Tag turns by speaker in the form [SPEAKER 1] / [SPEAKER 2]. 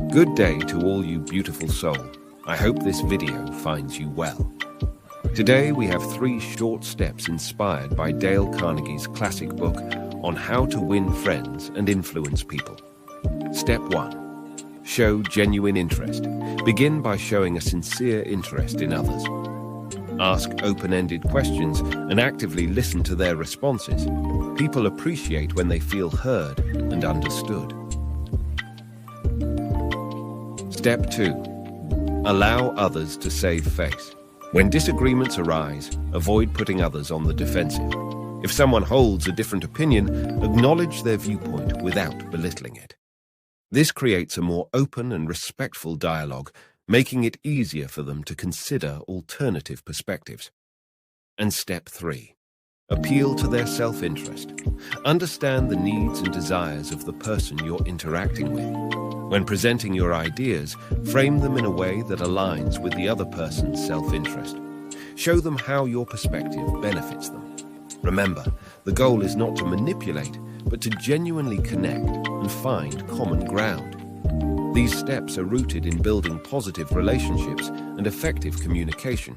[SPEAKER 1] Good day to all you beautiful soul. I hope this video finds you well. Today we have 3 short steps inspired by Dale Carnegie's classic book on how to win friends and influence people. Step 1. Show genuine interest. Begin by showing a sincere interest in others. Ask open-ended questions and actively listen to their responses. People appreciate when they feel heard and understood. Step 2. Allow others to save face. When disagreements arise, avoid putting others on the defensive. If someone holds a different opinion, acknowledge their viewpoint without belittling it. This creates a more open and respectful dialogue, making it easier for them to consider alternative perspectives. And step 3. Appeal to their self-interest. Understand the needs and desires of the person you're interacting with. When presenting your ideas, frame them in a way that aligns with the other person's self-interest. Show them how your perspective benefits them. Remember, the goal is not to manipulate, but to genuinely connect and find common ground. These steps are rooted in building positive relationships and effective communication.